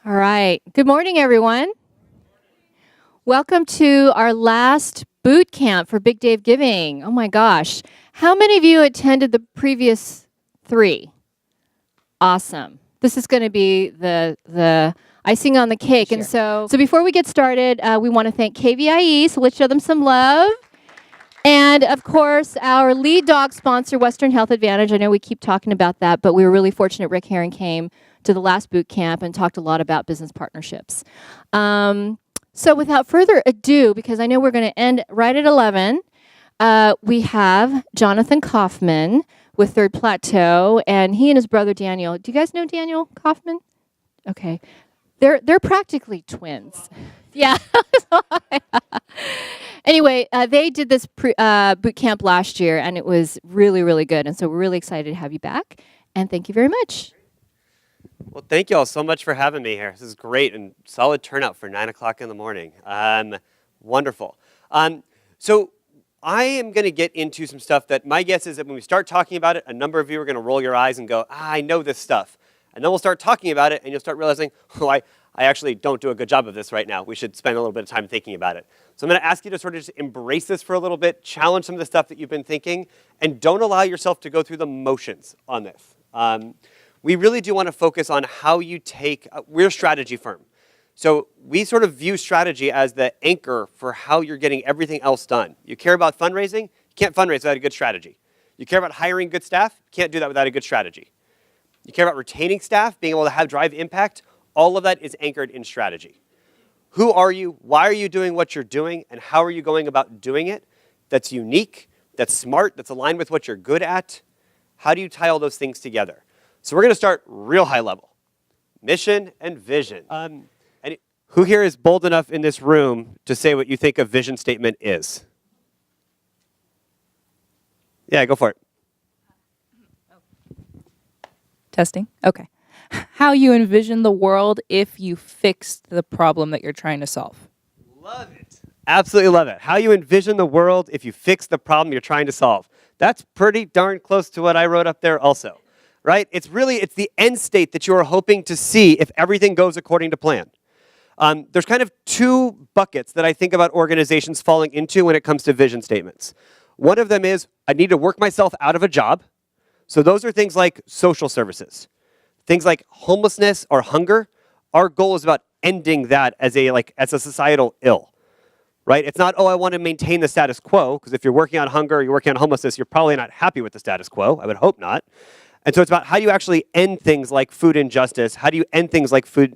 All right. Good morning, everyone. Welcome to our last boot camp for Big Dave Giving. Oh my gosh. How many of you attended the previous 3? Awesome. This is going to be the icing on the cake. Sure. And so before we get started, we want to thank KVIE, so let's show them some love. And of course, our lead dog sponsor, Western Health Advantage. I know we keep talking about that, but we were really fortunate Rick Herring came to the last boot camp and talked a lot about business partnerships. So without further ado, because I know we're going to end right at 11, we have Jonathan Kaufman with Third Plateau, and he and his brother Daniel. Do you guys know Daniel Kaufman? Okay. They're practically twins. Yeah. Anyway, they did this boot camp last year, and it was really, really good. And so we're really excited to have you back. And thank you very much. Well, thank you all so much for having me here. This is great and solid turnout for 9 o'clock in the morning. Wonderful. So I am going to get into some stuff that my guess is that when we start talking about it, a number of you are going to roll your eyes and go, I know this stuff. And then we'll start talking about it, and you'll start realizing, oh, I actually don't do a good job of this right now. We should spend a little bit of time thinking about it. So I'm going to ask you to sort of just embrace this for a little bit, challenge some of the stuff that you've been thinking, and don't allow yourself to go through the motions on this. We really do want to focus on how you take, we're a strategy firm. So we sort of view strategy as the anchor for how you're getting everything else done. You care about fundraising, you can't fundraise without a good strategy. You care about hiring good staff, you can't do that without a good strategy. You care about retaining staff, being able to drive impact, all of that is anchored in strategy. Who are you, why are you doing what you're doing, and how are you going about doing it that's unique, that's smart, that's aligned with what you're good at? How do you tie all those things together? So we're going to start real high level. Mission and vision. And who here is bold enough in this room to say what you think a vision statement is? Yeah, go for it. Testing? Okay. How you envision the world if you fixed the problem that you're trying to solve. Love it. Absolutely love it. How you envision the world if you fix the problem you're trying to solve. That's pretty darn close to what I wrote up there also. Right? It's the end state that you are hoping to see if everything goes according to plan. There's kind of 2 buckets that I think about organizations falling into when it comes to vision statements. One of them is, I need to work myself out of a job. So those are things like social services. Things like homelessness or hunger. Our goal is about ending that as a societal ill. Right? It's not, I want to maintain the status quo, because if you're working on hunger or you're working on homelessness, you're probably not happy with the status quo. I would hope not. And so it's about how do you actually end things like food injustice? How do you end things like food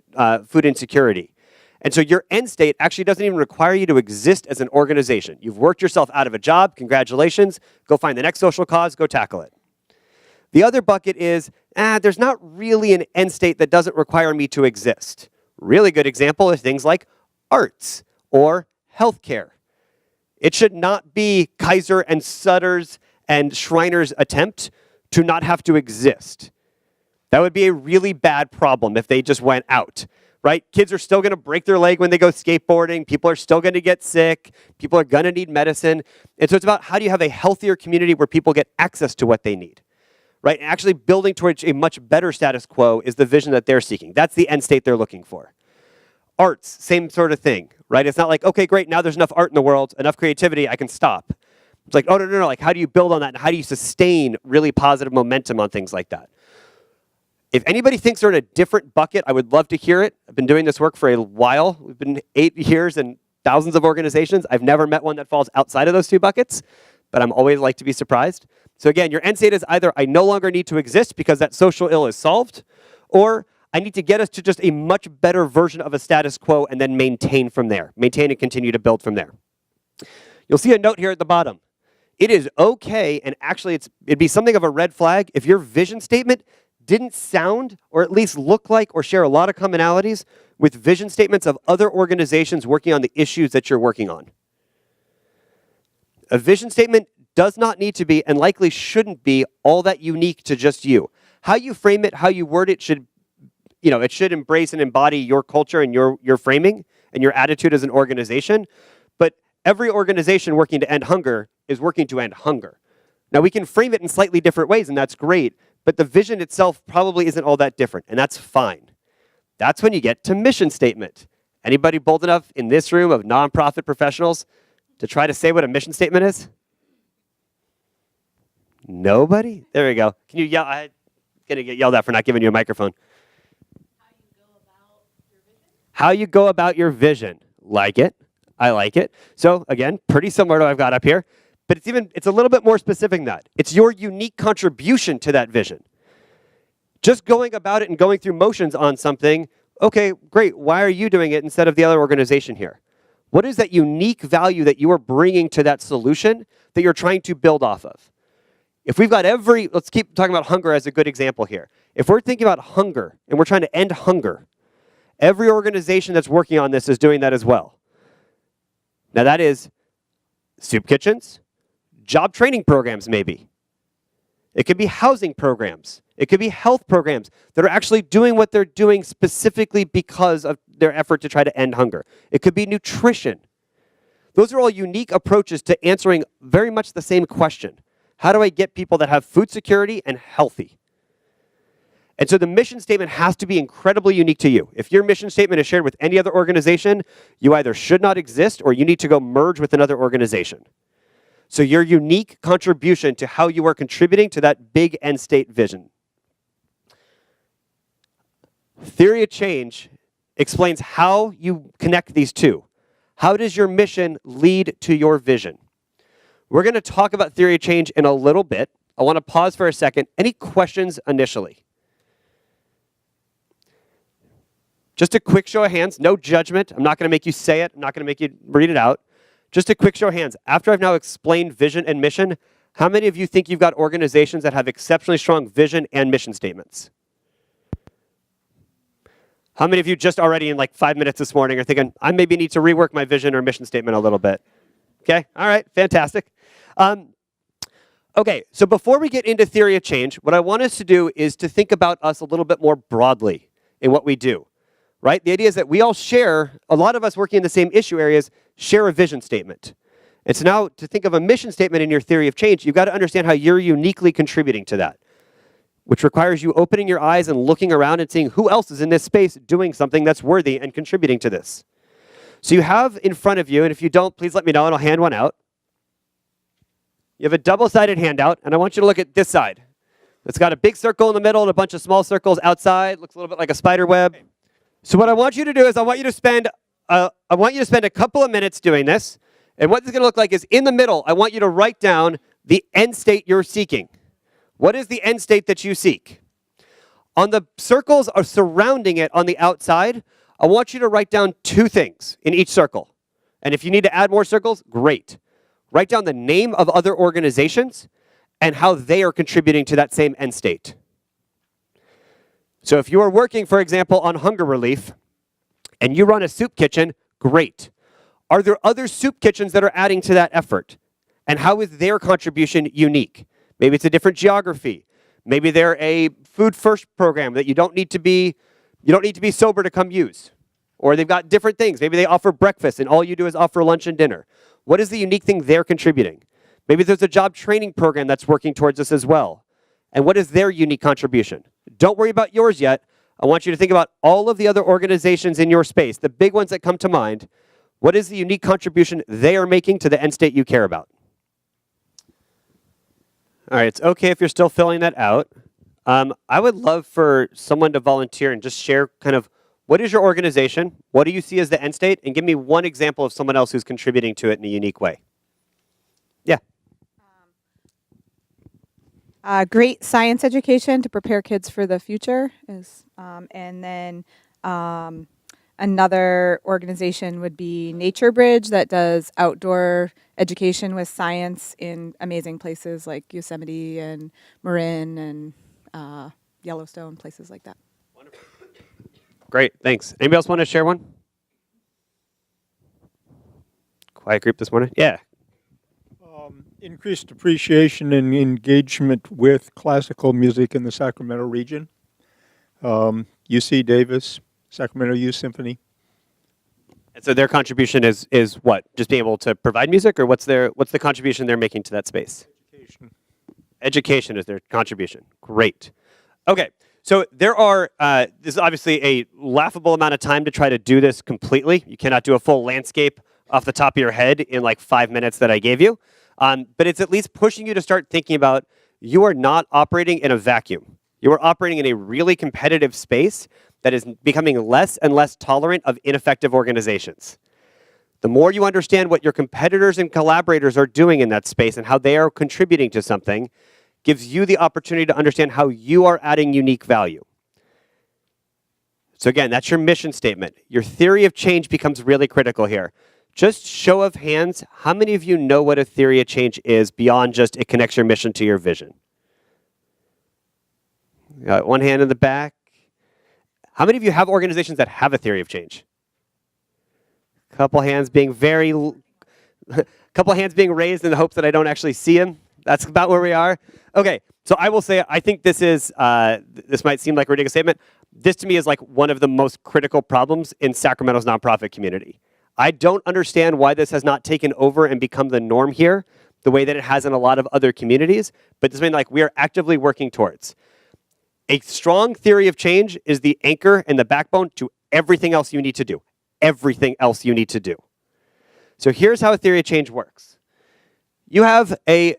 insecurity? And so your end state actually doesn't even require you to exist as an organization. You've worked yourself out of a job. Congratulations. Go find the next social cause. Go tackle it. The other bucket is, there's not really an end state that doesn't require me to exist. Really good example is things like arts or healthcare. It should not be Kaiser and Sutter's and Schreiner's attempt to not have to exist. That would be a really bad problem if they just went out, right? Kids are still going to break their leg when they go skateboarding. People are still going to get sick. People are going to need medicine. And so it's about how do you have a healthier community where people get access to what they need, right? And actually building towards a much better status quo is the vision that they're seeking. That's the end state they're looking for. Arts, same sort of thing, right? It's not like, okay, great, now there's enough art in the world, enough creativity, I can stop. It's like, no, like how do you build on that and how do you sustain really positive momentum on things like that? If anybody thinks they're in a different bucket, I would love to hear it. I've been doing this work for a while. We've been 8 years and thousands of organizations. I've never met one that falls outside of those 2 buckets, but I'm always like to be surprised. So again, your end state is either I no longer need to exist because that social ill is solved, or I need to get us to just a much better version of a status quo and then maintain from there. Maintain and continue to build from there. You'll see a note here at the bottom. It is okay, and actually it'd be something of a red flag if your vision statement didn't sound or at least look like or share a lot of commonalities with vision statements of other organizations working on the issues that you're working on. A vision statement does not need to be and likely shouldn't be all that unique to just you. How you frame it, how you word it should, it should embrace and embody your culture and your framing and your attitude as an organization. But every organization working to end hunger is working to end hunger. Now, we can frame it in slightly different ways, and that's great, but the vision itself probably isn't all that different, and that's fine. That's when you get to mission statement. Anybody bold enough in this room of nonprofit professionals to try to say what a mission statement is? Nobody? There we go. Can you yell? I'm going to get yelled at for not giving you a microphone. How you go about your vision. Like it. I like it. So again, pretty similar to what I've got up here, but it's a little bit more specific than that. It's your unique contribution to that vision. Just going about it and going through motions on something, okay, great. Why are you doing it instead of the other organization here? What is that unique value that you are bringing to that solution that you're trying to build off of? If we've got let's keep talking about hunger as a good example here. If we're thinking about hunger and we're trying to end hunger, every organization that's working on this is doing that as well. Now that is soup kitchens, job training programs maybe. It could be housing programs. It could be health programs that are actually doing what they're doing specifically because of their effort to try to end hunger. It could be nutrition. Those are all unique approaches to answering very much the same question. How do I get people that have food security and healthy? And so the mission statement has to be incredibly unique to you. If your mission statement is shared with any other organization, you either should not exist or you need to go merge with another organization. So your unique contribution to how you are contributing to that big end state vision. Theory of change explains how you connect these two. How does your mission lead to your vision? We're going to talk about theory of change in a little bit. I want to pause for a second. Any questions initially? Just a quick show of hands, no judgment. I'm not going to make you say it. I'm not going to make you read it out. Just a quick show of hands. After I've now explained vision and mission, how many of you think you've got organizations that have exceptionally strong vision and mission statements? How many of you just already in like 5 minutes this morning are thinking, I maybe need to rework my vision or mission statement a little bit? Okay, all right, fantastic. Okay, so before we get into theory of change, what I want us to do is to think about us a little bit more broadly in what we do, right? The idea is that we all share, a lot of us working in the same issue areas, share a vision statement. And so now to think of a mission statement in your theory of change, you've got to understand how you're uniquely contributing to that, which requires you opening your eyes and looking around and seeing who else is in this space doing something that's worthy and contributing to this. So you have in front of you, and if you don't, please let me know and I'll hand one out. You have a double-sided handout, and I want you to look at this side. It's got a big circle in the middle and a bunch of small circles outside. Looks a little bit like a spider web. So what I want you to do is I want you to spend a couple of minutes doing this. And what this is going to look like is in the middle, I want you to write down the end state you're seeking. What is the end state that you seek? On the circles are surrounding it on the outside, I want you to write down 2 things in each circle. And if you need to add more circles, great. Write down the name of other organizations and how they are contributing to that same end state. So if you are working, for example, on hunger relief and you run a soup kitchen, great. Are there other soup kitchens that are adding to that effort? And how is their contribution unique? Maybe it's a different geography. Maybe they're a food first program that you don't need to be sober to come use. Or they've got different things. Maybe they offer breakfast and all you do is offer lunch and dinner. What is the unique thing they're contributing? Maybe there's a job training program that's working towards this as well. And what is their unique contribution? Don't worry about yours yet. I want you to think about all of the other organizations in your space, the big ones that come to mind. What is the unique contribution they are making to the end state you care about? All right, it's okay if you're still filling that out. I would love for someone to volunteer and just share kind of what is your organization, what do you see as the end state, and give me one example of someone else who's contributing to it in a unique way. Yeah. Great science education to prepare kids for the future is, and then another organization would be Nature Bridge that does outdoor education with science in amazing places like Yosemite and Marin and Yellowstone, places like that. Wonderful. Great, thanks. Anybody else want to share one? Quiet group this morning? Yeah. Increased appreciation and engagement with classical music in the Sacramento region. UC Davis, Sacramento Youth Symphony. And so their contribution is what? Just being able to provide music, or what's the contribution they're making to that space? Education. Education is their contribution. Great. Okay, So there are, this is obviously a laughable amount of time to try to do this completely. You cannot do a full landscape off the top of your head in like 5 minutes that I gave you. But it's at least pushing you to start thinking about you are not operating in a vacuum. You are operating in a really competitive space that is becoming less and less tolerant of ineffective organizations. The more you understand what your competitors and collaborators are doing in that space and how they are contributing to something, gives you the opportunity to understand how you are adding unique value. So again, that's your mission statement. Your theory of change becomes really critical here. Just show of hands, how many of you know what a theory of change is beyond just it connects your mission to your vision? Got one hand in the back. How many of you have organizations that have a theory of change? Couple hands being couple hands being raised in the hopes that I don't actually see them. That's about where we are. Okay, so I will say I think this is, this might seem like a ridiculous statement. This to me is like one of the most critical problems in Sacramento's nonprofit community. I don't understand why this has not taken over and become the norm here the way that it has in a lot of other communities, but this is something like we are actively working towards. A strong theory of change is the anchor and the backbone to everything else you need to do. Everything else you need to do. So here's how a theory of change works. You have a,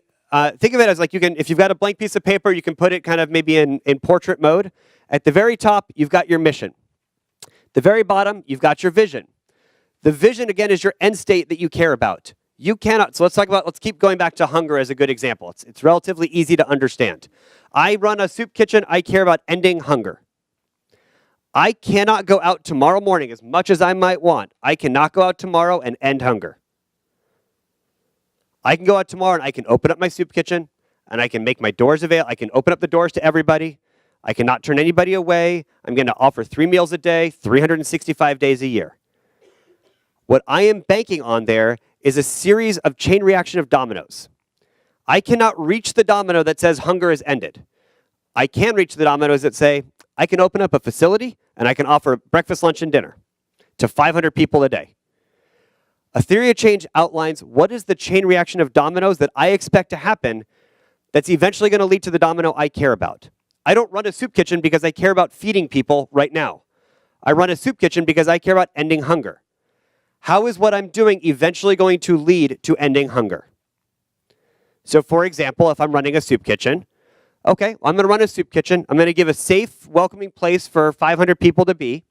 think of it as like you can, if you've got a blank piece of paper, you can put it kind of maybe in portrait mode. At the very top, you've got your mission. The very bottom, you've got your vision. The vision, again, is your end state that you care about. You cannot, so let's keep going back to hunger as a good example. It's relatively easy to understand. I run a soup kitchen, I care about ending hunger. I cannot go out tomorrow morning as much as I might want. I cannot go out tomorrow and end hunger. I can go out tomorrow and I can open up my soup kitchen and I can make my doors available. I can open up the doors to everybody. I cannot turn anybody away. I'm going to offer 3 meals a day, 365 days a year. What I am banking on there is a series of chain reaction of dominoes. I cannot reach the domino that says hunger is ended. I can reach the dominoes that say, I can open up a facility and I can offer breakfast, lunch, and dinner to 500 people a day. A theory of change outlines what is the chain reaction of dominoes that I expect to happen that's eventually going to lead to the domino I care about. I don't run a soup kitchen because I care about feeding people right now. I run a soup kitchen because I care about ending hunger. How is what I'm doing eventually going to lead to ending hunger? So for example, if I'm running a soup kitchen, okay, I'm going to run a soup kitchen. I'm going to give a safe, welcoming place for 500 people to be.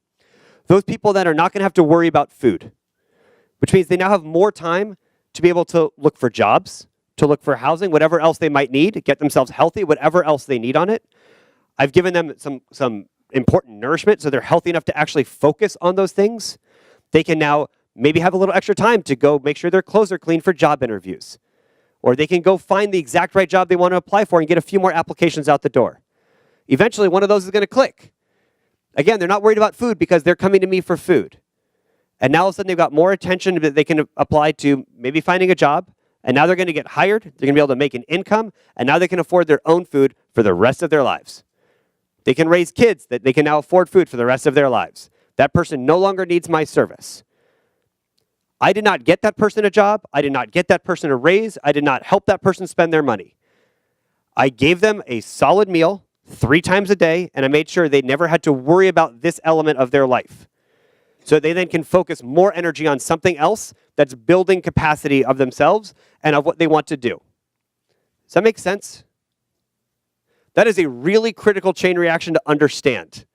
Those people then are not going to have to worry about food, which means they now have more time to be able to look for jobs, to look for housing, whatever else they might need, get themselves healthy, whatever else they need on it. I've given them some important nourishment so they're healthy enough to actually focus on those things. They can now maybe have a little extra time to go make sure their clothes are clean for job interviews. Or they can go find the exact right job they want to apply for and get a few more applications out the door. Eventually, one of those is going to click. Again, they're not worried about food because they're coming to me for food. And now all of a sudden, they've got more attention that they can apply to maybe finding a job. And now they're going to get hired. They're going to be able to make an income. And now they can afford their own food for the rest of their lives. They can raise kids that they can now afford food for the rest of their lives. That person no longer needs my service. I did not get that person a job. I did not get that person a raise. I did not help that person spend their money. I gave them a solid meal 3 times a day, and I made sure they never had to worry about this element of their life. So they then can focus more energy on something else that's building capacity of themselves and of what they want to do. Does that make sense? That is a really critical chain reaction to understand.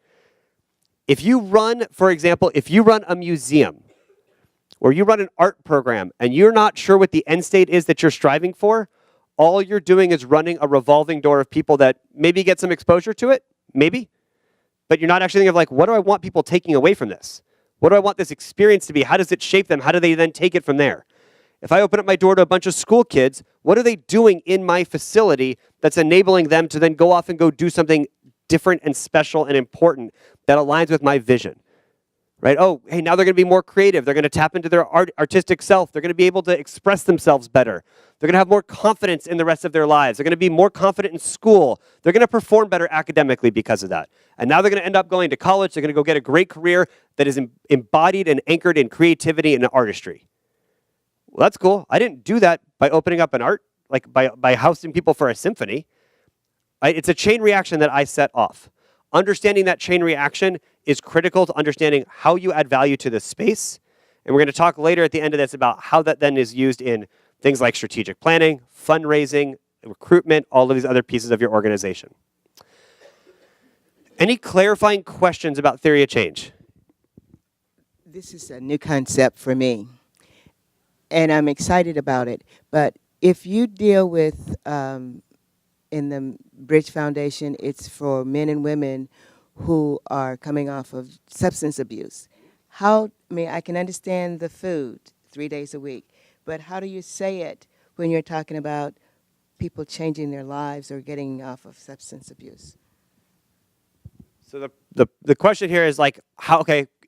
If you run, for example, if you run a museum, or you run an art program and you're not sure what the end state is that you're striving for, all you're doing is running a revolving door of people that maybe get some exposure to it, maybe, but you're not actually thinking of like, what do I want people taking away from this? What do I want this experience to be? How does it shape them? How do they then take it from there? If I open up my door to a bunch of school kids, what are they doing in my facility that's enabling them to then go off and go do something different and special and important that aligns with my vision? Right? Oh, hey, now they're going to be more creative. They're going to tap into their artistic self. They're going to be able to express themselves better. They're going to have more confidence in the rest of their lives. They're going to be more confident in school. They're going to perform better academically because of that. And now they're going to end up going to college. They're going to go get a great career that is embodied and anchored in creativity and artistry. Well, that's cool. I didn't do that by opening up an art, like by housing people for a symphony. It's a chain reaction that I set off. understanding that chain reaction is critical to understanding how you add value to this space. And we're going to talk later at the end of this about how that then is used in things like strategic planning, fundraising, recruitment, all of these other pieces of your organization. Any clarifying questions about theory of change? This is a new concept for me, and I'm excited about it. But if you deal with, in the Bridge Foundation, it's for men and women who are coming off of substance abuse. I can understand the food 3 days a week, but how do you say it when you're talking about people changing their lives or getting off of substance abuse? So the question here is like,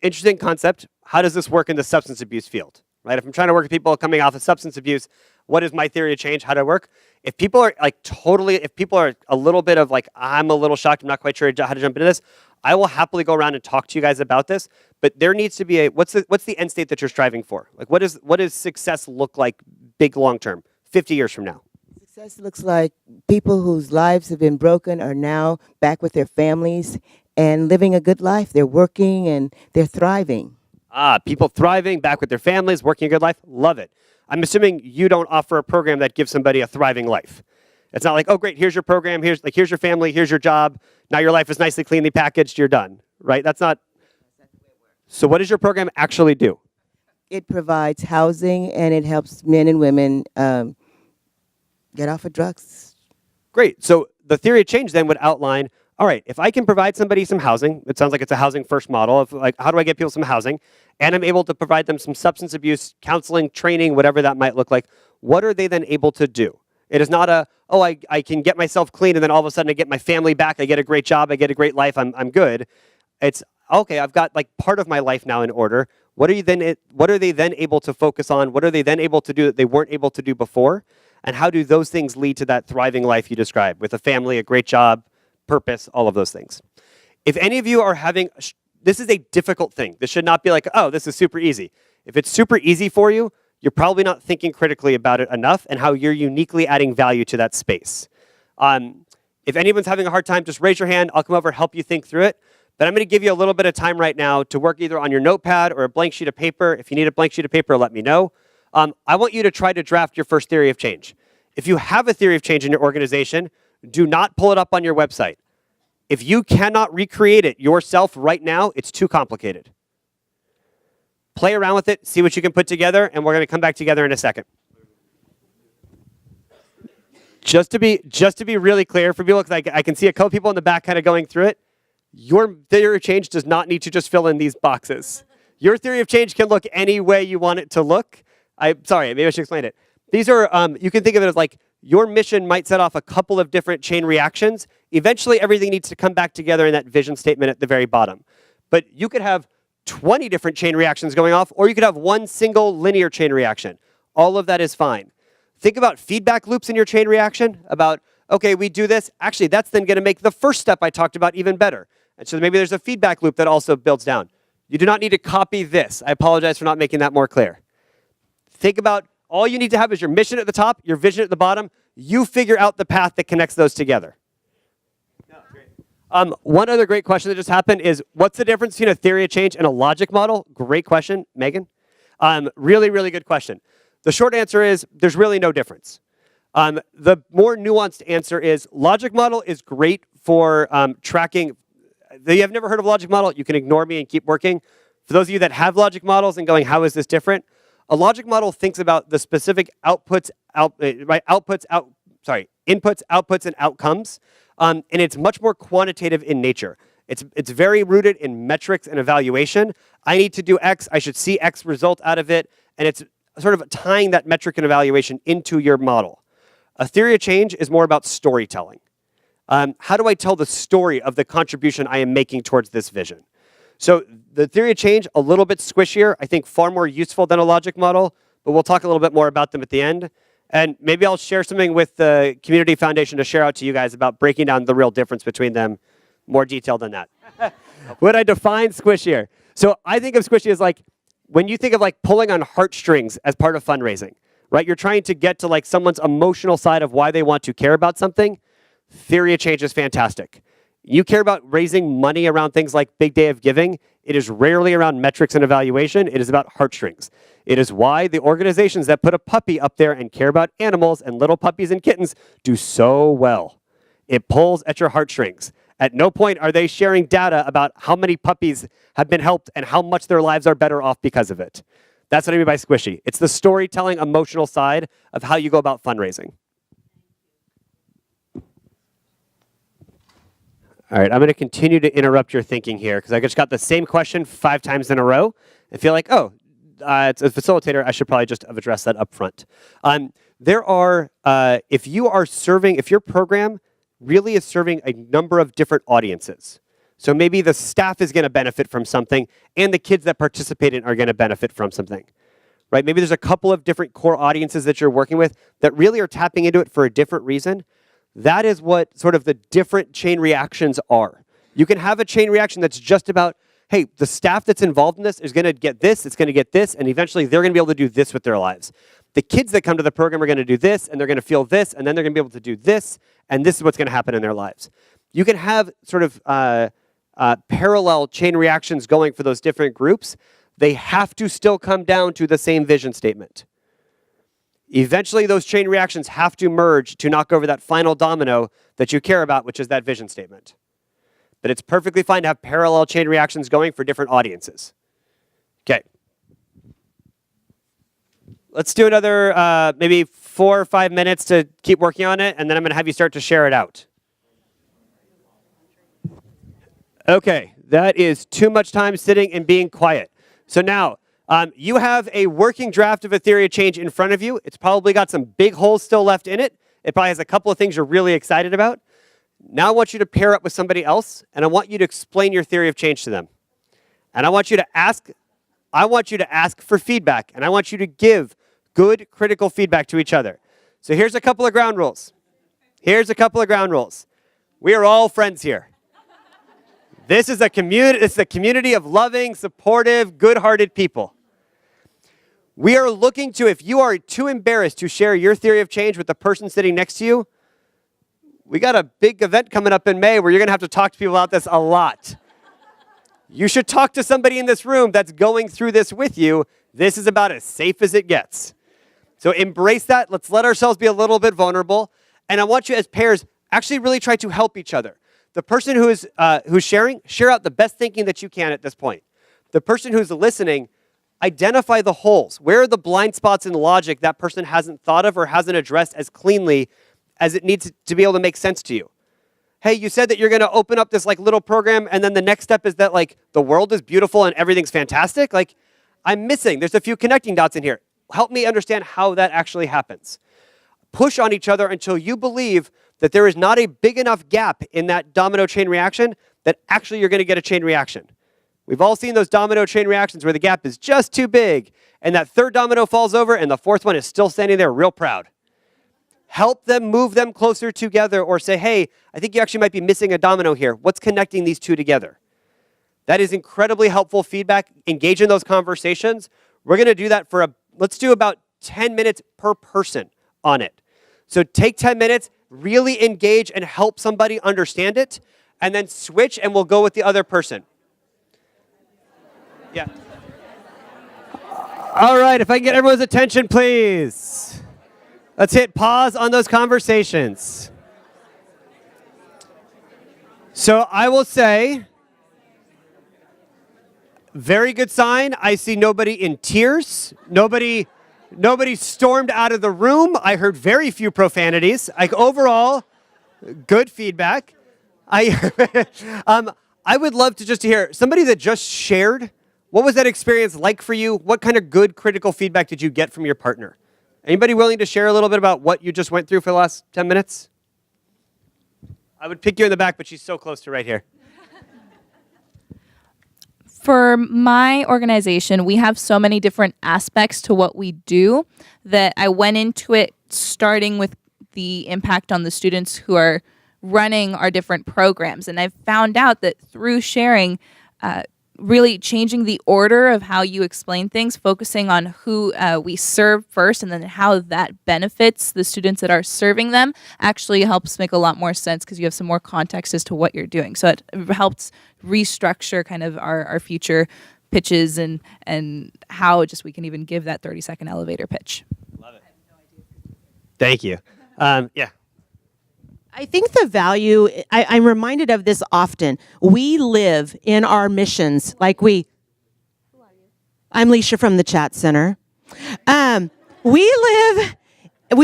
interesting concept. How does this work in the substance abuse field, right? If I'm trying to work with people coming off of substance abuse, what is my theory of change? How do I work? If people are if people are a little bit of like, I'm a little shocked, I'm not quite sure how to jump into this, I will happily go around and talk to you guys about this, but there needs to be what's the end state that you're striving for? Like, what does success look like big long term, 50 years from now? Success looks like people whose lives have been broken are now back with their families and living a good life. They're working and they're thriving. People thriving, back with their families, working a good life. Love it. I'm assuming you don't offer a program that gives somebody a thriving life. It's not like, oh, great, here's your program, here's your family, here's your job. Now your life is nicely, cleanly packaged, you're done, right? That's not. So what does your program actually do? It provides housing and it helps men and women get off of drugs. Great. So the theory of change then would outline, all right, if I can provide somebody some housing, it sounds like it's a housing first model of like, how do I get people some housing? And I'm able to provide them some substance abuse counseling, training, whatever that might look like. What are they then able to do? It is not I can get myself clean and then all of a sudden I get my family back, I get a great job, I get a great life, I'm good. It's, okay, I've got like part of my life now in order. What are they then able to focus on? What are they then able to do that they weren't able to do before? And how do those things lead to that thriving life you described with a family, a great job, purpose, all of those things? If any of you are having, this is a difficult thing. This should not be like, oh, this is super easy. If it's super easy for you, you're probably not thinking critically about it enough and how you're uniquely adding value to that space. If anyone's having a hard time, just raise your hand. I'll come over and help you think through it. But I'm going to give you a little bit of time right now to work either on your notepad or a blank sheet of paper. If you need a blank sheet of paper, let me know. I want you to try to draft your first theory of change. If you have a theory of change in your organization, do not pull it up on your website. If you cannot recreate it yourself right now, it's too complicated. Play around with it, see what you can put together, and we're going to come back together in a second. Just to be really clear for people, because I can see a couple people in the back kind of going through it, your theory of change does not need to just fill in these boxes. Your theory of change can look any way you want it to look. Sorry, maybe I should explain it. These are, you can think of it as like, your mission might set off a couple of different chain reactions. Eventually, everything needs to come back together in that vision statement at the very bottom. But you could have 20 different chain reactions going off, or you could have one single linear chain reaction. All of that is fine. Think about feedback loops in your chain reaction about, okay, we do this. Actually, that's then going to make the first step I talked about even better. And so maybe there's a feedback loop that also builds down. You do not need to copy this. I apologize for not making that more clear. Think about all you need to have is your mission at the top, your vision at the bottom. You figure out the path that connects those together. One other great question that just happened is, what's the difference between a theory of change and a logic model? Great question, Megan. Really, really good question. The short answer is there's really no difference. The more nuanced answer is logic model is great for tracking. If you have never heard of logic model, you can ignore me and keep working. For those of you that have logic models and going, how is this different? A logic model thinks about the specific inputs, outputs, and outcomes. And it's much more quantitative in nature. It's very rooted in metrics and evaluation. I need to do X, I should see X result out of it, and it's sort of tying that metric and evaluation into your model. A theory of change is more about storytelling. How do I tell the story of the contribution I am making towards this vision? So the theory of change, a little bit squishier, I think far more useful than a logic model, but we'll talk a little bit more about them at the end. And maybe I'll share something with the Community Foundation to share out to you guys about breaking down the real difference between them, more detail than that. Would I define squishier? So I think of squishy as like, when you think of like pulling on heartstrings as part of fundraising, right? You're trying to get to like someone's emotional side of why they want to care about something. Theory of change is fantastic. You care about raising money around things like Big Day of Giving. It is rarely around metrics and evaluation. It is about heartstrings. It is why the organizations that put a puppy up there and care about animals and little puppies and kittens do so well. It pulls at your heartstrings. At no point are they sharing data about how many puppies have been helped and how much their lives are better off because of it. That's what I mean by squishy. It's the storytelling, emotional side of how you go about fundraising. All right, I'm going to continue to interrupt your thinking here because I just got the same question 5 times in a row. I feel like, it's a facilitator, I should probably just have addressed that up front. There are, if your program really is serving a number of different audiences. So maybe the staff is going to benefit from something and the kids that participate in are going to benefit from something. Right? Maybe there's a couple of different core audiences that you're working with that really are tapping into it for a different reason. That is what sort of the different chain reactions are. You can have a chain reaction that's just about, hey, the staff that's involved in this is going to get this, it's going to get this, and eventually they're going to be able to do this with their lives. The kids that come to the program are going to do this, and they're going to feel this, and then they're going to be able to do this, and this is what's going to happen in their lives. You can have sort of parallel chain reactions going for those different groups. They have to still come down to the same vision statement. Eventually, those chain reactions have to merge to knock over that final domino that you care about, which is that vision statement. But it's perfectly fine to have parallel chain reactions going for different audiences. Okay. Let's do another maybe 4 or 5 minutes to keep working on it, and then I'm going to have you start to share it out. Okay, that is too much time sitting and being quiet. So now, you have a working draft of a theory of change in front of you. It's probably got some big holes still left in it. It probably has a couple of things you're really excited about. Now I want you to pair up with somebody else, and I want you to explain your theory of change to them. And I want you to ask for feedback, and I want you to give good critical feedback to each other. So here's a couple of ground rules. We are all friends here. This is a community of loving, supportive, good-hearted people. We are looking to, if you are too embarrassed to share your theory of change with the person sitting next to you, we got a big event coming up in May where you're going to have to talk to people about this a lot. You should talk to somebody in this room that's going through this with you. This is about as safe as it gets. So embrace that. Let's let ourselves be a little bit vulnerable. And I want you as pairs actually really try to help each other. The person who's sharing, share out the best thinking that you can at this point. The person who's listening, identify the holes. Where are the blind spots in logic that person hasn't thought of or hasn't addressed as cleanly as it needs to be able to make sense to you? Hey, you said that you're going to open up this like little program, and then the next step is that like the world is beautiful and everything's fantastic. Like, I'm missing. There's a few connecting dots in here. Help me understand how that actually happens. Push on each other until you believe that there is not a big enough gap in that domino chain reaction that actually you're going to get a chain reaction. We've all seen those domino chain reactions where the gap is just too big, and that third domino falls over, and the fourth one is still standing there real proud. Help them move them closer together, or say, hey, I think you actually might be missing a domino here. What's connecting these two together? That is incredibly helpful feedback. Engage in those conversations. We're going to do that for let's do about 10 minutes per person on it. So take 10 minutes, really engage and help somebody understand it, and then switch and we'll go with the other person. Yeah. All right, if I can get everyone's attention, please. Let's hit pause on those conversations. So I will say, very good sign. I see nobody in tears. Nobody stormed out of the room. I heard very few profanities. Like overall, good feedback. I would love to just hear somebody that just shared. What was that experience like for you? What kind of good critical feedback did you get from your partner? Anybody willing to share a little bit about what you just went through for the last 10 minutes? I would pick you in the back, but she's so close to right here. For my organization, we have so many different aspects to what we do that I went into it starting with the impact on the students who are running our different programs. And I've found out that through sharing, really changing the order of how you explain things, focusing on who we serve first and then how that benefits the students that are serving them actually helps make a lot more sense because you have some more context as to what you're doing. So it helps restructure kind of our future pitches and how just we can even give that 30-second elevator pitch. Love it. Thank you. Yeah. I think the value, I'm reminded of this often. We live in our missions like I'm Leisha from the chat center. We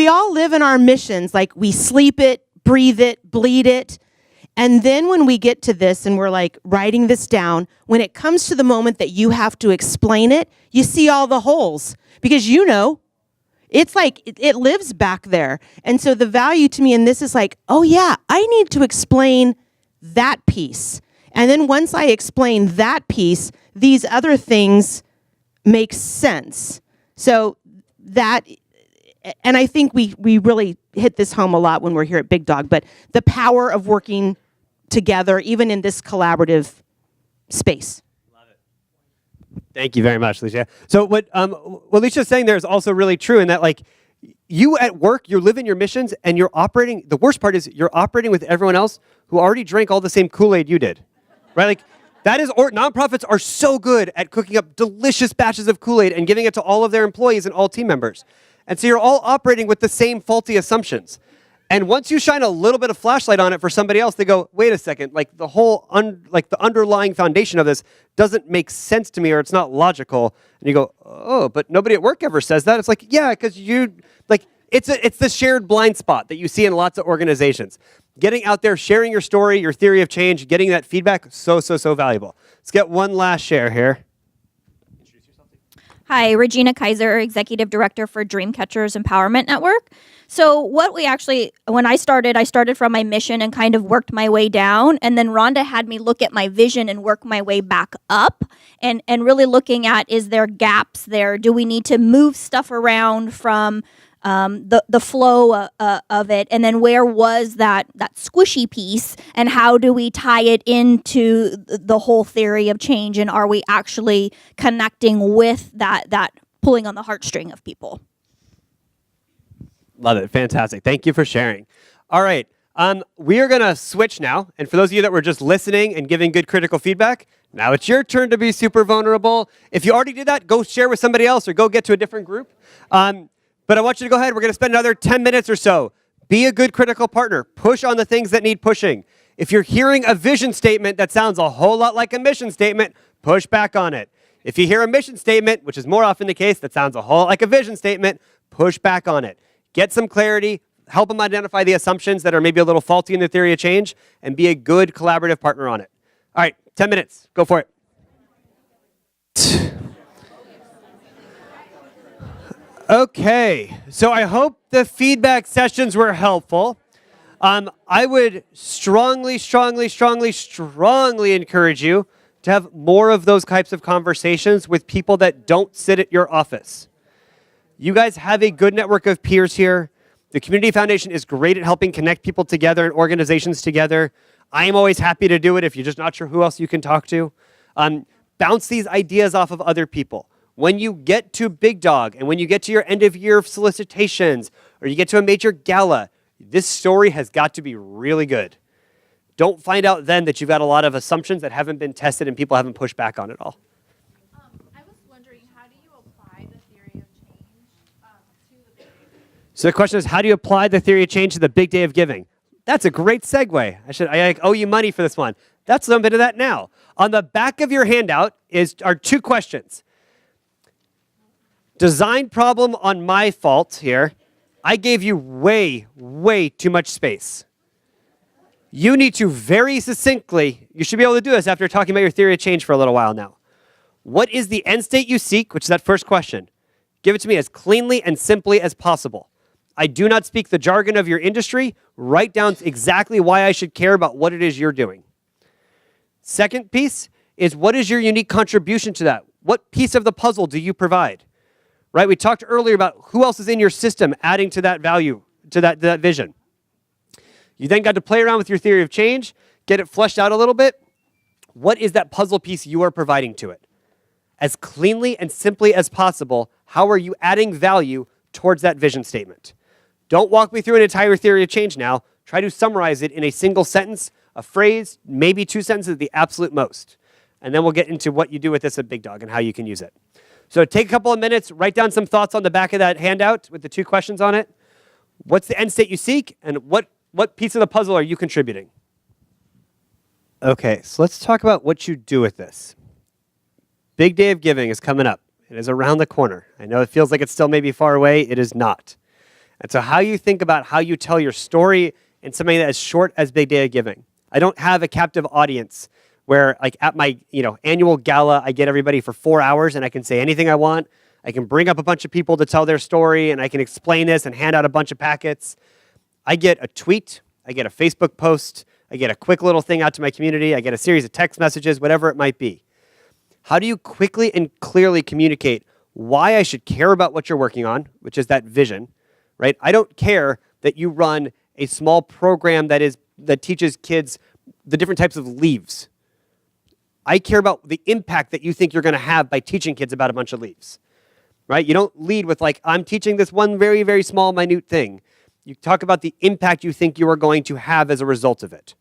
all live in our missions like we sleep it, breathe it, bleed it. And then when we get to this and we're like writing this down, when it comes to the moment that you have to explain it, you see all the holes because it's like it lives back there. And so the value to me in this is like, oh yeah, I need to explain that piece. And then once I explain that piece, these other things make sense. So that, and I think we really hit this home a lot when we're here at Big Dog, but the power of working together, even in this collaborative space. Thank you very much, Alicia. So what Alicia's saying there is also really true in that, like, you at work, you're living your missions, and you're operating. The worst part is you're operating with everyone else who already drank all the same Kool-Aid you did, right? Like, that is, or nonprofits are so good at cooking up delicious batches of Kool-Aid and giving it to all of their employees and all team members, and so you're all operating with the same faulty assumptions. And once you shine a little bit of flashlight on it for somebody else, they go, wait a second, like the whole, the underlying foundation of this doesn't make sense to me, or it's not logical. And you go, oh, but nobody at work ever says that. It's like, yeah, because it's the shared blind spot that you see in lots of organizations. Getting out there, sharing your story, your theory of change, getting that feedback, so valuable. Let's get one last share here. Hi, Regina Kaiser, Executive Director for Dreamcatchers Empowerment Network. So what when I started from my mission and kind of worked my way down, and then Rhonda had me look at my vision and work my way back up and really looking at, is there gaps there? Do we need to move stuff around from the flow of it, and then where was that squishy piece, and how do we tie it into the whole theory of change, and are we actually connecting with that pulling on the heartstring of people? Love it. Fantastic. Thank you for sharing. All right. We are going to switch now. And for those of you that were just listening and giving good critical feedback, now it's your turn to be super vulnerable. If you already did that, go share with somebody else or go get to a different group. But I want you to go ahead. We're going to spend another 10 minutes or so. Be a good critical partner. Push on the things that need pushing. If you're hearing a vision statement that sounds a whole lot like a mission statement, push back on it. If you hear a mission statement, which is more often the case, that sounds a whole lot like a vision statement, push back on it. Get some clarity, help them identify the assumptions that are maybe a little faulty in the theory of change, and be a good collaborative partner on it. All right, 10 minutes. Go for it. Okay, so I hope the feedback sessions were helpful. I would strongly encourage you to have more of those types of conversations with people that don't sit at your office. You guys have a good network of peers here. The Community Foundation is great at helping connect people together and organizations together. I am always happy to do it if you're just not sure who else you can talk to. Bounce these ideas off of other people. When you get to Big Dog and when you get to your end of year solicitations or you get to a major gala, this story has got to be really good. Don't find out then that you've got a lot of assumptions that haven't been tested and people haven't pushed back on it all. I was wondering, how do you apply the theory of change to the big day? So the question is, how do you apply the theory of change to the big day of giving? That's a great segue. I owe you money for this one. Let's jump into that now. On the back of your handout are two questions. Design problem on my fault here. I gave you way too much space. You need to very succinctly, you should be able to do this after talking about your theory of change for a little while now. What is the end state you seek, which is that first question? Give it to me as cleanly and simply as possible. I do not speak the jargon of your industry. Write down exactly why I should care about what it is you're doing. Second piece is, what is your unique contribution to that? What piece of the puzzle do you provide? Right? We talked earlier about who else is in your system adding to that value, to that vision. You then got to play around with your theory of change, get it fleshed out a little bit. What is that puzzle piece you are providing to it? As cleanly and simply as possible, how are you adding value towards that vision statement? Don't walk me through an entire theory of change now. Try to summarize it in a single sentence, a phrase, maybe 2 sentences at the absolute most. And then we'll get into what you do with this at Big Dog and how you can use it. So take a couple of minutes, write down some thoughts on the back of that handout with the 2 questions on it. What's the end state you seek, and what piece of the puzzle are you contributing? Okay, so let's talk about what you do with this. Big Day of Giving is coming up. It is around the corner. I know it feels like it's still maybe far away. It is not. And so how you think about how you tell your story in something that is short as Big Day of Giving. I don't have a captive audience where, like, at my annual gala, I get everybody for 4 hours and I can say anything I want. I can bring up a bunch of people to tell their story and I can explain this and hand out a bunch of packets. I get a tweet. I get a Facebook post. I get a quick little thing out to my community. I get a series of text messages, whatever it might be. How do you quickly and clearly communicate why I should care about what you're working on, which is that vision, right? I don't care that you run a small program that teaches kids the different types of leaves. I care about the impact that you think you're going to have by teaching kids about a bunch of leaves, right? You don't lead with like, I'm teaching this one very, very small, minute thing. You talk about the impact you think you are going to have as a result of it.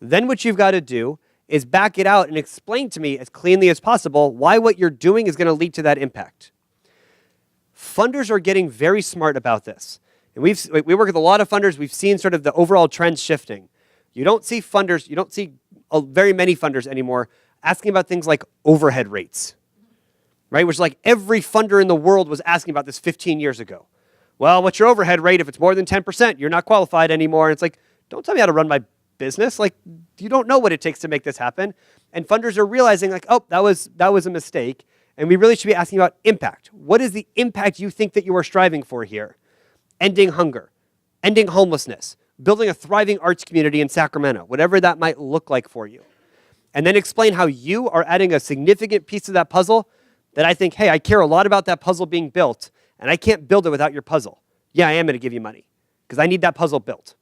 Then what you've got to do is back it out and explain to me as cleanly as possible why what you're doing is going to lead to that impact. Funders are getting very smart about this. And we work with a lot of funders. We've seen sort of the overall trends shifting. You don't see very many funders anymore asking about things like overhead rates, right? Which, like, every funder in the world was asking about this 15 years ago. Well, what's your overhead rate? If it's more than 10%, you're not qualified anymore. And it's like, don't tell me how to run my business. Like, you don't know what it takes to make this happen. And funders are realizing, like, oh, that was a mistake. And we really should be asking about impact. What is the impact you think that you are striving for here? Ending hunger, ending homelessness, building a thriving arts community in Sacramento, whatever that might look like for you. And then explain how you are adding a significant piece of that puzzle that I think, hey, I care a lot about that puzzle being built, and I can't build it without your puzzle. Yeah, I am going to give you money because I need that puzzle built.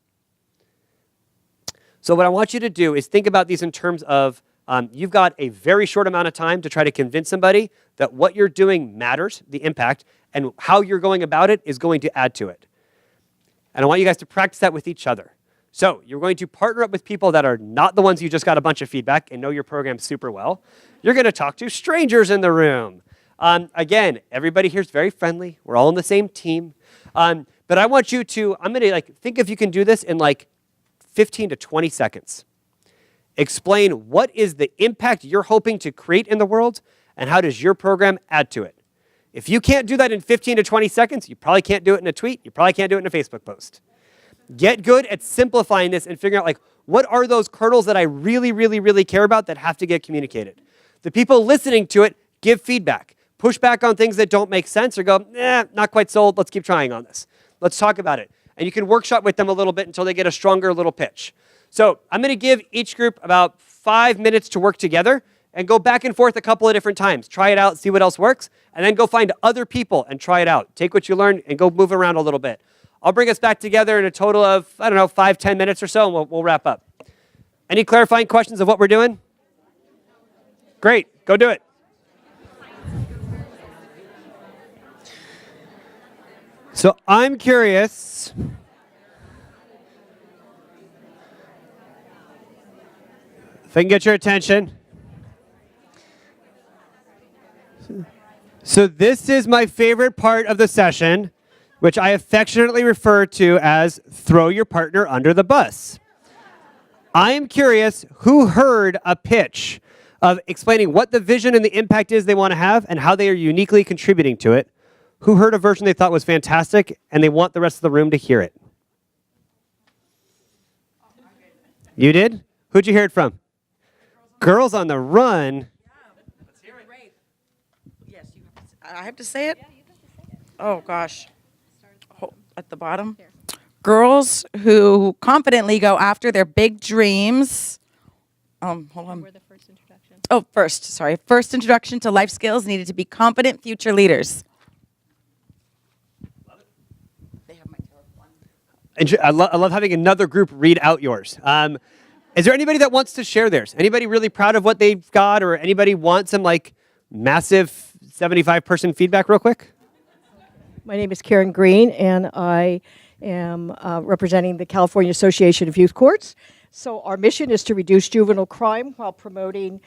So what I want you to do is think about these in terms of you've got a very short amount of time to try to convince somebody that what you're doing matters, the impact, and how you're going about it is going to add to it. And I want you guys to practice that with each other. So you're going to partner up with people that are not the ones you just got a bunch of feedback and know your program super well. You're going to talk to strangers in the room. Again, everybody here is very friendly. We're all on the same team. But I want you to, I'm going to think if you can do this in 15 to 20 seconds. Explain what is the impact you're hoping to create in the world and how does your program add to it. If you can't do that in 15 to 20 seconds, you probably can't do it in a tweet. You probably can't do it in a Facebook post. Get good at simplifying this and figuring out what are those kernels that I really, really, really care about that have to get communicated. The people listening to it, give feedback. Push back on things that don't make sense or go, not quite sold. Let's keep trying on this. Let's talk about it. And you can workshop with them a little bit until they get a stronger little pitch. So I'm going to give each group about 5 minutes to work together and go back and forth a couple of different times. Try it out, see what else works, and then go find other people and try it out. Take what you learned and go move around a little bit. I'll bring us back together in a total of, 5-10 minutes or so, and we'll wrap up. Any clarifying questions of what we're doing? Great, go do it. So I'm curious. If I can get your attention. So this is my favorite part of the session, which I affectionately refer to as throw your partner under the bus. I am curious who heard a pitch of explaining what the vision and the impact is they want to have and how they are uniquely contributing to it. Who heard a version they thought was fantastic and they want the rest of the room to hear it? You did? Who'd you hear it from? Girls on the Run. Let's hear it. Great. Yes, I have to say it? Yeah, you have to say it. Oh, gosh. At the bottom. Here. Girls who confidently go after their big dreams. Hold on. The first introduction. First introduction to life skills needed to be confident future leaders. Love it. They have my telephone. I love having another group read out yours. Is there anybody that wants to share theirs? Anybody really proud of what they've got, or anybody want some like massive 75-person feedback real quick? My name is Karen Green, and I am representing the California Association of Youth Courts. So our mission is to reduce juvenile crime while promoting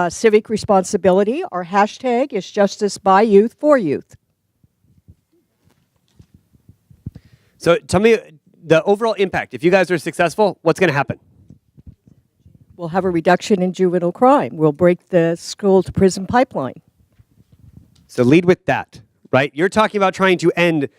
civic responsibility. Our hashtag is Justice by Youth for Youth. So tell me the overall impact. If you guys are successful, what's going to happen? We'll have a reduction in juvenile crime. We'll break the school to prison pipeline. So lead with that, right? You're talking about trying to end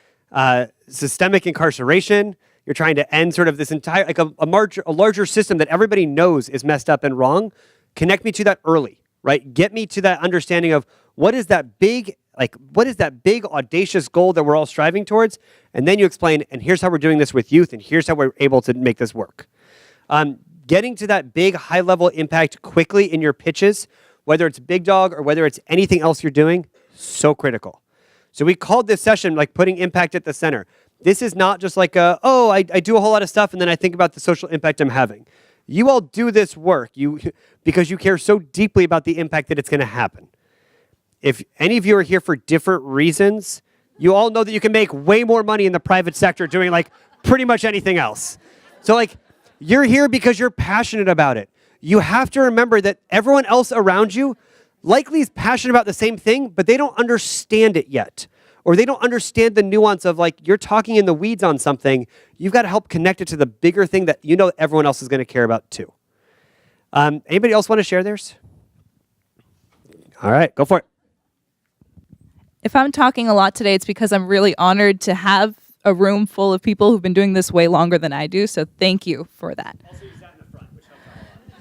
systemic incarceration. You're trying to end sort of this entire, like a larger system that everybody knows is messed up and wrong. Connect me to that early, right? Get me to that understanding of what is that big audacious goal that we're all striving towards? And then you explain, and here's how we're doing this with youth, and here's how we're able to make this work. Getting to that big high-level impact quickly in your pitches, whether it's Big Dog or whether it's anything else you're doing, so critical. So we called this session like putting impact at the center. This is not just like I do a whole lot of stuff and then I think about the social impact I'm having. You all do this work because you care so deeply about the impact that it's going to happen. If any of you are here for different reasons, you all know that you can make way more money in the private sector doing like pretty much anything else. So like you're here because you're passionate about it. You have to remember that everyone else around you likely is passionate about the same thing, but they don't understand it yet. Or they don't understand the nuance of like, you're talking in the weeds on something. You've got to help connect it to the bigger thing that you know everyone else is going to care about too. Anybody else want to share theirs? All right, go for it. If I'm talking a lot today, it's because I'm really honored to have a room full of people who've been doing this way longer than I do. So thank you for that. Also, you sat in the front, which helps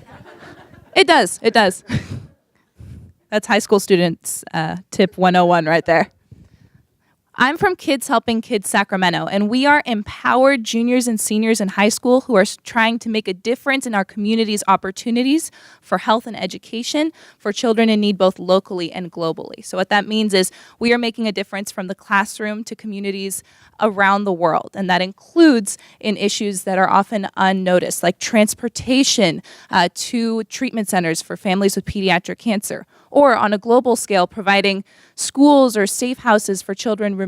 out a lot. It does. It does. That's high school students tip 101 right there. I'm from Kids Helping Kids Sacramento, and we are empowered juniors and seniors in high school who are trying to make a difference in our community's opportunities for health and education for children in need both locally and globally. So what that means is we are making a difference from the classroom to communities around the world, and that includes in issues that are often unnoticed, like transportation to treatment centers for families with pediatric cancer, or on a global scale, providing schools or safe houses for children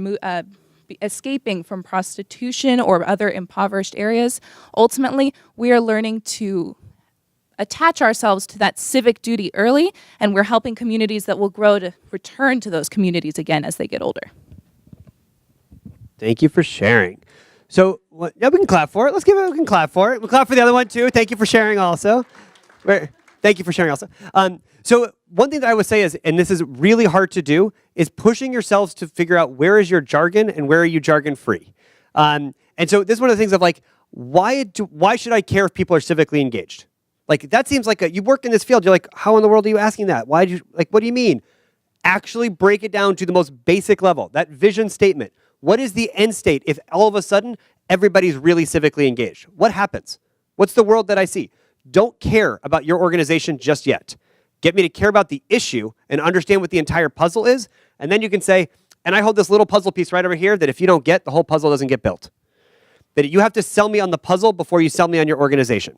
escaping from prostitution or other impoverished areas. Ultimately, we are learning to attach ourselves to that civic duty early, and we're helping communities that will grow to return to those communities again as they get older. Thank you for sharing. So, yeah, we can clap for it. We can clap for it. We'll clap for the other one too. Thank you for sharing also. Thank you for sharing also. So one thing that I would say is, and this is really hard to do, is pushing yourselves to figure out where is your jargon and where are you jargon free. And so this is one of the things of like, why should I care if people are civically engaged? Like that seems like you work in this field. You're like, how in the world are you asking that? What do you mean? Actually break it down to the most basic level, that vision statement. What is the end state if all of a sudden everybody's really civically engaged? What happens? What's the world that I see? Don't care about your organization just yet. Get me to care about the issue and understand what the entire puzzle is. And then you can say, and I hold this little puzzle piece right over here that if you don't get, the whole puzzle doesn't get built. That you have to sell me on the puzzle before you sell me on your organization.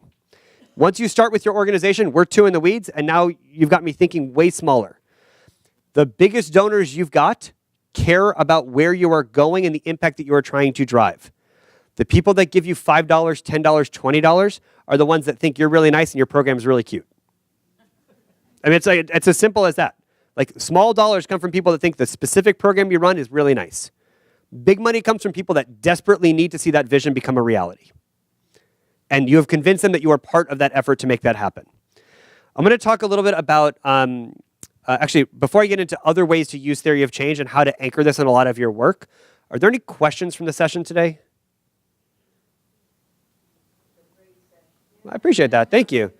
Once you start with your organization, we're two in the weeds, and now you've got me thinking way smaller. The biggest donors you've got care about where you are going and the impact that you are trying to drive. The people that give you $5, $10, $20 are the ones that think you're really nice and your program is really cute. I mean, it's as simple as that. Like small dollars come from people that think the specific program you run is really nice. Big money comes from people that desperately need to see that vision become a reality. And you have convinced them that you are part of that effort to make that happen. I'm going to talk a little bit about, actually, before I get into other ways to use theory of change and how to anchor this in a lot of your work, are there any questions from the session today? I appreciate that. Thank you.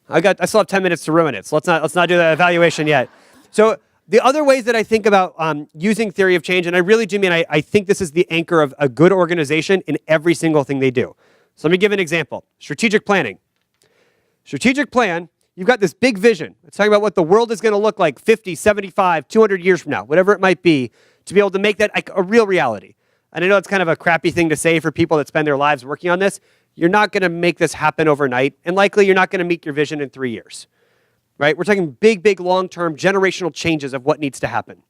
I still have 10 minutes to ruin it, so let's not do the evaluation yet. So the other ways that I think about using theory of change, and I really do mean I think this is the anchor of a good organization in every single thing they do. So let me give an example. Strategic planning. Strategic plan, you've got this big vision. It's talking about what the world is going to look like 50, 75, 200 years from now, whatever it might be, to be able to make that like a real reality. And I know it's kind of a crappy thing to say for people that spend their lives working on this. you're not going to make this happen overnight, and likely you're not going to meet your vision in 3 years, right? We're talking big, big, long-term generational changes of what needs to happen.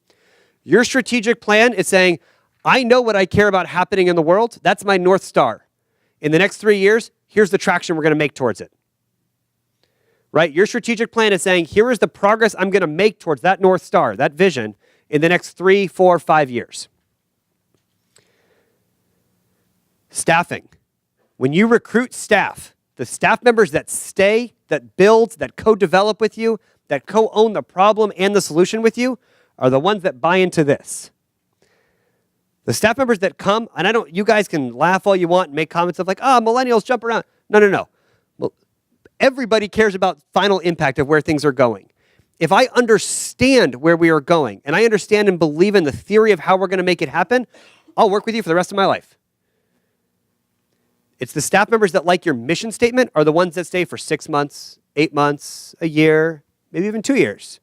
Your strategic plan is saying, I know what I care about happening in the world. That's my North Star. In the next 3 years, here's the traction we're going to make towards it. Right? Your strategic plan is saying, here is the progress I'm going to make towards that North Star, that vision, in the next 3, 4, 5 years. Staffing. When you recruit staff, the staff members that stay, that build, that co-develop with you, that co-own the problem and the solution with you, are the ones that buy into this. The staff members that come, and you guys can laugh all you want and make comments of like, millennials jump around. No. Well, everybody cares about final impact of where things are going. If I understand where we are going, and I understand and believe in the theory of how we're going to make it happen, I'll work with you for the rest of my life. It's the staff members that like your mission statement are the ones that stay for 6 months, 8 months, a year, maybe even 2 years.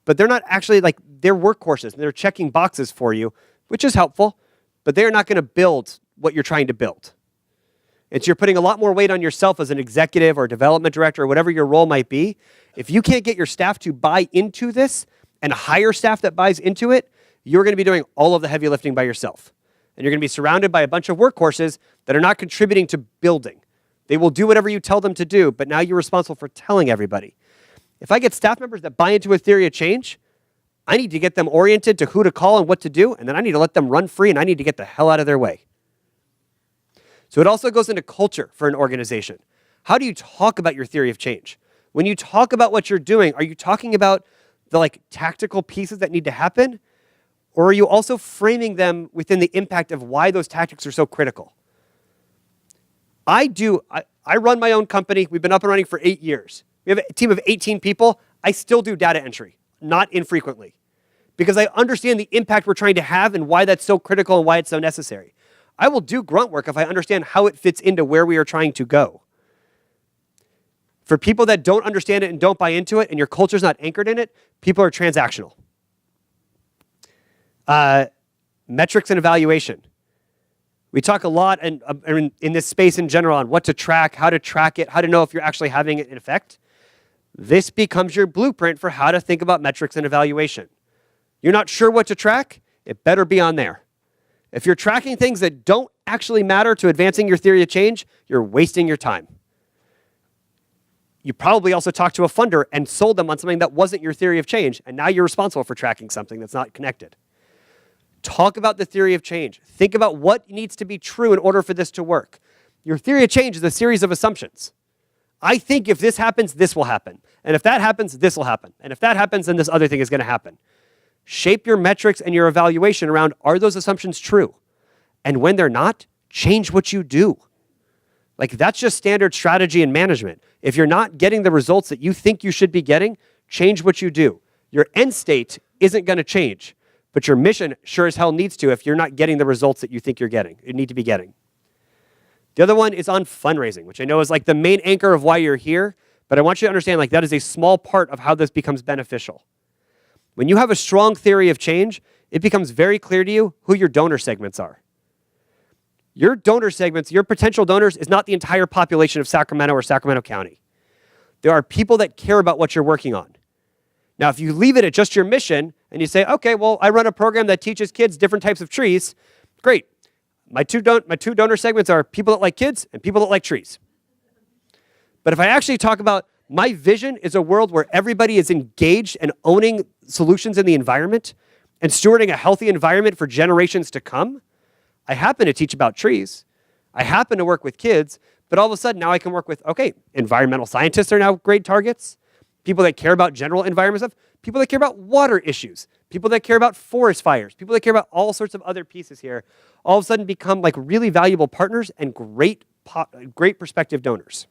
But they're not actually they're workhorses and they're checking boxes for you, which is helpful, but they're not going to build what you're trying to build. You're putting a lot more weight on yourself as an executive or development director or whatever your role might be. If you can't get your staff to buy into this and hire staff that buys into it, you're going to be doing all of the heavy lifting by yourself. And you're going to be surrounded by a bunch of workhorses that are not contributing to building. They will do whatever you tell them to do, but now you're responsible for telling everybody. If I get staff members that buy into a theory of change, I need to get them oriented to who to call and what to do, and then I need to let them run free, and I need to get the hell out of their way. So it also goes into culture for an organization. How do you talk about your theory of change? When you talk about what you're doing, are you talking about the tactical pieces that need to happen? Or are you also framing them within the impact of why those tactics are so critical? I run my own company. We've been up and running for 8 years. We have a team of 18 people. I still do data entry, not infrequently, because I understand the impact we're trying to have and why that's so critical and why it's so necessary. I will do grunt work if I understand how it fits into where we are trying to go. For people that don't understand it and don't buy into it and your culture's not anchored in it, people are transactional. Metrics and evaluation. We talk a lot in this space in general on what to track, how to track it, how to know if you're actually having it in effect. This becomes your blueprint for how to think about metrics and evaluation. You're not sure what to track? It better be on there. If you're tracking things that don't actually matter to advancing your theory of change, you're wasting your time. You probably also talked to a funder and sold them on something that wasn't your theory of change, and now you're responsible for tracking something that's not connected. Talk about the theory of change. Think about what needs to be true in order for this to work. Your theory of change is a series of assumptions. I think if this happens, this will happen. And if that happens, this will happen. And if that happens, then this other thing is going to happen. Shape your metrics and your evaluation around, are those assumptions true? And when they're not, change what you do. That's just standard strategy and management. If you're not getting the results that you think you should be getting, change what you do. Your end state isn't going to change, but your mission sure as hell needs to if you're not getting the results that you think you need to be getting. The other one is on fundraising, which I know is the main anchor of why you're here, but I want you to understand that is a small part of how this becomes beneficial. When you have a strong theory of change, it becomes very clear to you who your donor segments are. Your donor segments, your potential donors, is not the entire population of Sacramento or Sacramento County. There are people that care about what you're working on. Now, if you leave it at just your mission and you say, okay, well, I run a program that teaches kids different types of trees, great. My two donor segments are people that like kids and people that like trees. But if I actually talk about my vision is a world where everybody is engaged and owning solutions in the environment and stewarding a healthy environment for generations to come, I happen to teach about trees. I happen to work with kids, but all of a sudden now I can work with, environmental scientists are now great targets. People that care about general environment stuff, people that care about water issues, people that care about forest fires, people that care about all sorts of other pieces here, all of a sudden become really valuable partners and great prospective donors.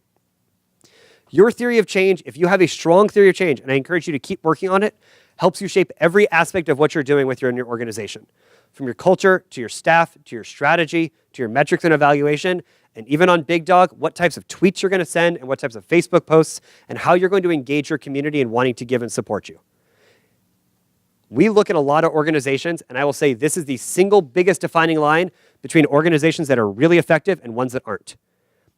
Your theory of change, if you have a strong theory of change, and I encourage you to keep working on it, helps you shape every aspect of what you're doing in your organization. From your culture, to your staff, to your strategy, to your metrics and evaluation, and even on Big Dog, what types of tweets you're going to send and what types of Facebook posts and how you're going to engage your community in wanting to give and support you. We look at a lot of organizations, and I will say this is the single biggest defining line between organizations that are really effective and ones that aren't.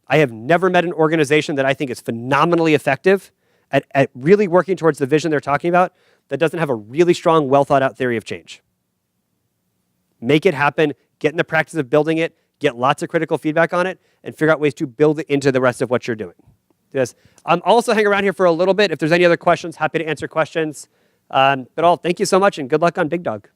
I have never met an organization that I think is phenomenally effective at really working towards the vision they're talking about that doesn't have a really strong, well thought out theory of change. Make it happen, get in the practice of building it, get lots of critical feedback on it, and figure out ways to build it into the rest of what you're doing. Yes. Also hang around here for a little bit. If there's any other questions, happy to answer questions. But all, thank you so much and good luck on Big Dog.